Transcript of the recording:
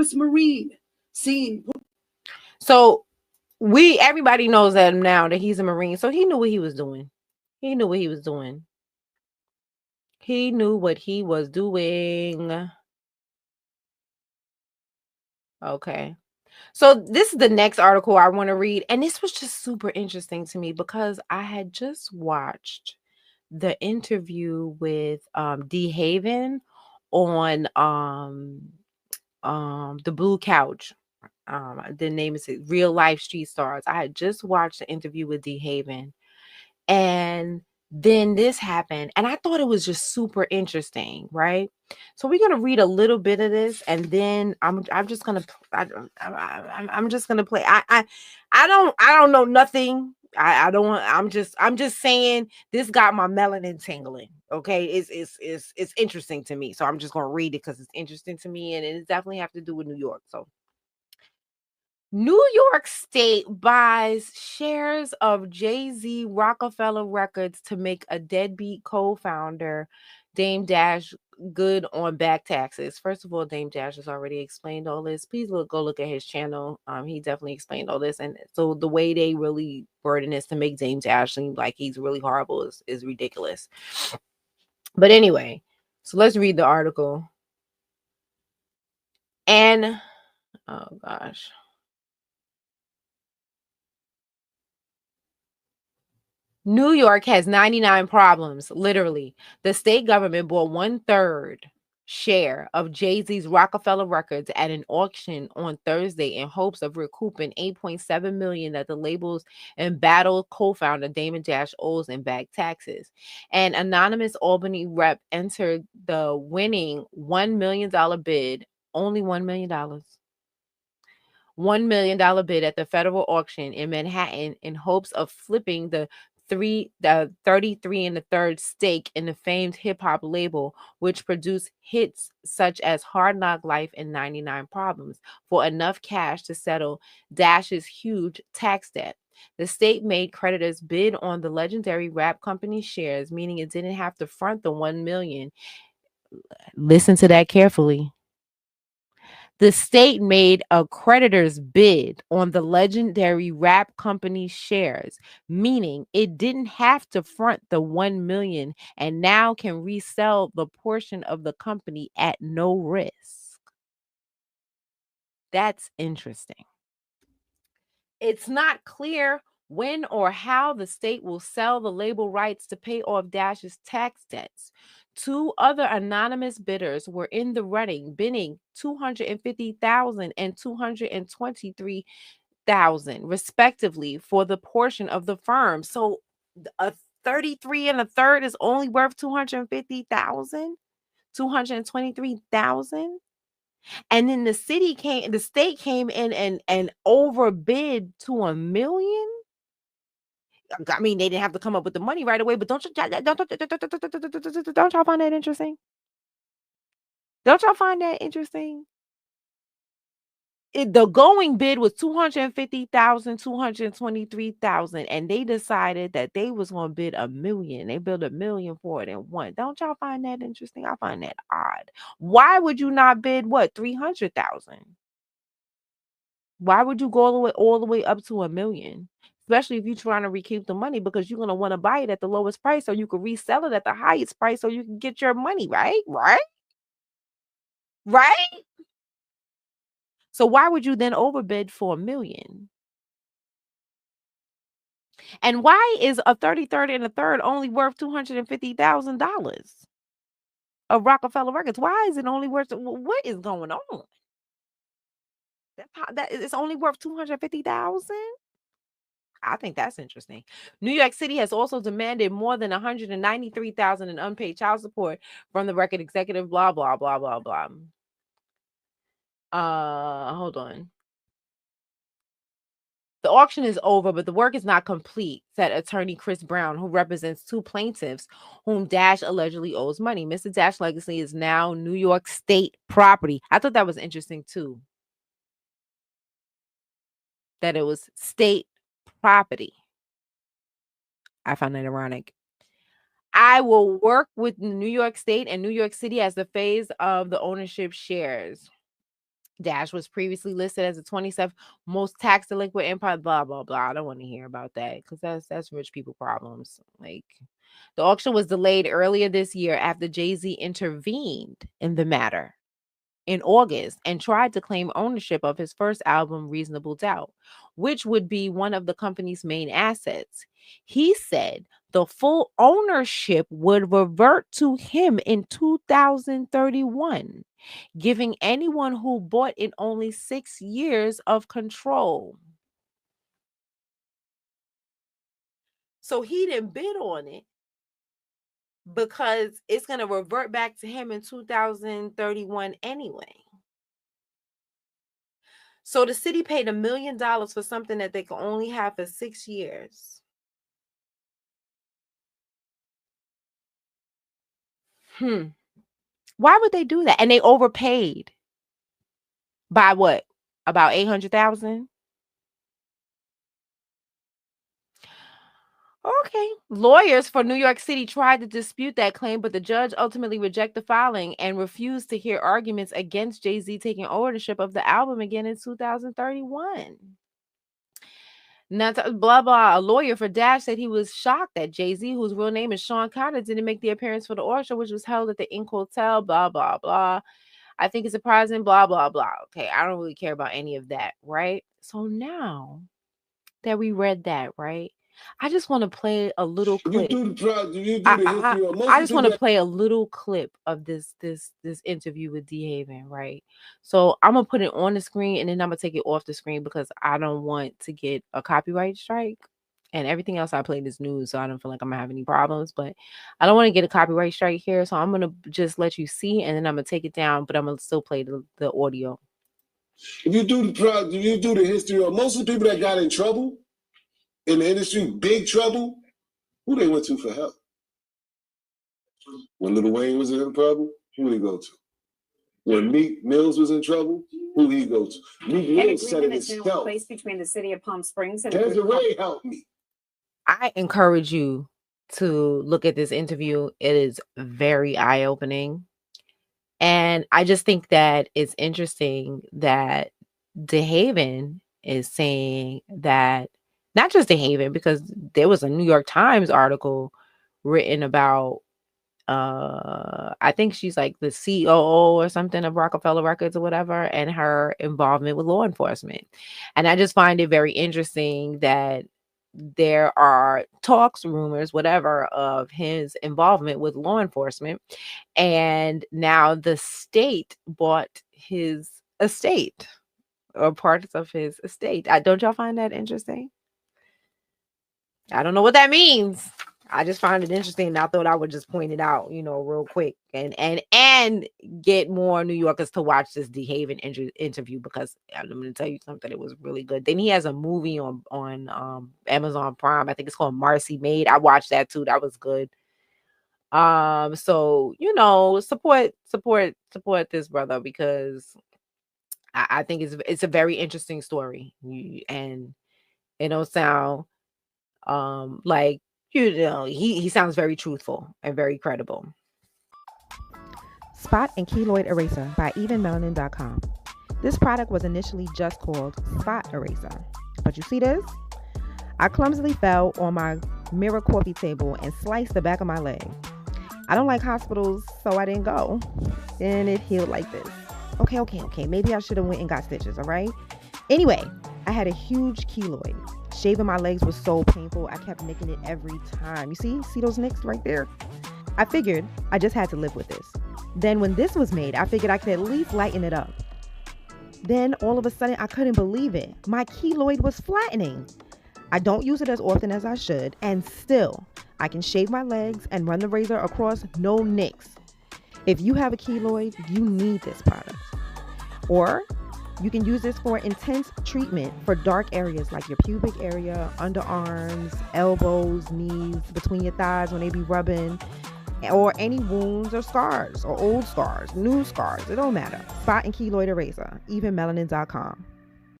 U.S. Marine seen. So everybody knows that now that he's a Marine. So he knew what he was doing. He knew what he was doing. He knew what he was doing. Okay. So this is the next article I want to read. And this was just super interesting to me because I had just watched the interview with Dehaven on the Blue Couch. The name is Real Life Street Stars. I had just watched the interview with Dehaven, and then this happened, and I thought it was just super interesting, right? So we're gonna read a little bit of this, and then I'm just gonna I'm just gonna play. I don't know nothing. I don't want. I'm just saying this got my melanin tingling. Okay, it's interesting to me, so I'm just gonna read it because it's interesting to me, and it definitely have to do with New York. So New York State buys shares of Jay-Z Rockefeller Records to make a deadbeat co-founder, Dame Dash, good on back taxes. First of all, Dame Dash has already explained all this. Please go look at his channel. He definitely explained all this. And so the way they really burden is to make Dame Dash seem like he's really horrible is ridiculous. But anyway, so let's read the article. And, oh gosh. New York has 99 problems, literally. The state government bought 1/3 share of Jay-Z's Rockefeller Records at an auction on Thursday in hopes of recouping $8.7 million that the label's embattled co-founder Damon Dash owes in back taxes. An anonymous Albany rep entered the winning $1 million bid, only $1 million. $1 million bid at the federal auction in Manhattan in hopes of flipping the 33 and a third stake in the famed hip-hop label, which produced hits such as Hard Knock Life and 99 Problems, for enough cash to settle Dash's huge tax debt. The state made creditors bid on the legendary rap company's shares, meaning it didn't have to front the $1 million. Listen to that carefully. The state made a creditor's bid on the legendary rap company's shares, meaning it didn't have to front the 1 million and now can resell the portion of the company at no risk. That's interesting. It's not clear when or how the state will sell the label rights to pay off Dash's tax debts. Two other anonymous bidders were in the running, bidding $250,000 and $223,000 respectively for the portion of the firm. So a 33 and a third is only worth 250,000, 223,000. And then the state came in and overbid to $1 million. I mean, they didn't have to come up with the money right away, but don't y'all find that interesting? Don't y'all find that interesting? The going bid was 250,000, 223,000, and they decided that they was going to bid $1 million. They bid $1 million for it and won. Don't y'all find that interesting? I find that odd. Why would you not bid 300,000? Why would you go all the way up to $1 million? Especially if you're trying to recoup the money, because you're gonna want to buy it at the lowest price so you can resell it at the highest price so you can get your money, right? Right? So why would you then overbid for $1 million? And why is a 33rd and a third only worth $250,000 of Rockefeller Records? Why is it only worth? What is going on? That it's only worth 250,000. I think that's interesting. New York City has also demanded more than 193,000 in unpaid child support from the record executive. Blah blah blah blah blah. Hold on. The auction is over, but the work is not complete, said attorney Chris Brown, who represents two plaintiffs whom Dash allegedly owes money. Mr. Dash legacy is now New York State property. I thought that was interesting too, that it was state property. I found that ironic. I will work with New York State and New York City as the phase of the ownership shares. Dash was previously listed as the 27th most tax delinquent empire, blah, blah, blah. I don't want to hear about that because that's rich people problems. Like, the auction was delayed earlier this year after Jay-Z intervened in the matter in August and tried to claim ownership of his first album, Reasonable Doubt, which would be one of the company's main assets. He said the full ownership would revert to him in 2031, giving anyone who bought it only 6 years of control. So he didn't bid on it because it's going to revert back to him in 2031 anyway. So the city paid $1 million for something that they could only have for 6 years. Why would they do that? And they overpaid by what? About 800,000? Okay. Lawyers for New York City tried to dispute that claim, but the judge ultimately rejected the filing and refused to hear arguments against Jay-Z taking ownership of the album again in 2031. Blah, blah. A lawyer for Dash said he was shocked that Jay-Z, whose real name is Sean Carter, didn't make the appearance for the auction, which was held at the Ink Hotel, blah, blah, blah. I think it's surprising, blah, blah, blah. Okay, I don't really care about any of that, right? So now that we read that, right? I just want to play a little clip. I just want to play a little clip of this interview with Dehaven, right? So I'm gonna put it on the screen and then I'm gonna take it off the screen because I don't want to get a copyright strike. And everything else I played is news, so I don't feel like I'm gonna have any problems. But I don't want to get a copyright strike here, so I'm gonna just let you see, and then I'm gonna take it down. But I'm gonna still play the audio. If you do the history of most of the people that got in trouble in the industry, big trouble, who they went to for help? When Lil Wayne was in trouble, who did he go to? When Meek Mills was in trouble, who did he go to? Meek Mills said it himself. Place between the city of Palm Springs and Desiree helped me. I encourage you to look at this interview. It is very eye-opening. And I just think that it's interesting that Dehaven is saying that, not just Dehaven, because there was a New York Times article written about, I think she's like the COO or something of Rockefeller Records or whatever, and her involvement with law enforcement. And I just find it very interesting that there are talks, rumors, whatever, of his involvement with law enforcement. And now the state bought his estate or parts of his estate. Don't y'all find that interesting? I don't know what that means. I just find it interesting. And I thought I would just point it out, real quick and get more New Yorkers to watch this Dehaven interview, because I'm going to tell you something. It was really good. Then he has a movie on Amazon Prime. I think it's called Marcy Maid. I watched that too. That was good. So, support this brother, because I think it's a very interesting story, and it don't sound like, he sounds very truthful and very credible. Spot and Keloid Eraser by evenmelanin.com. This product was initially just called Spot Eraser. But you see this? I clumsily fell on my mirror coffee table and sliced the back of my leg. I don't like hospitals, so I didn't go. And it healed like this. Okay. Maybe I should have went and got stitches, all right? Anyway, I had a huge keloid. Shaving my legs was so painful, I kept nicking it every time. You see those nicks right there? I figured I just had to live with this. Then when this was made, I figured I could at least lighten it up. Then all of a sudden, I couldn't believe it. My keloid was flattening. I don't use it as often as I should, and still, I can shave my legs and run the razor across, no nicks. If you have a keloid, you need this product. Or you can use this for intense treatment for dark areas like your pubic area, underarms, elbows, knees, between your thighs when they be rubbing, or any wounds or scars, or old scars, new scars. It don't matter. Spot and Keloid Eraser, evenmelanin.com.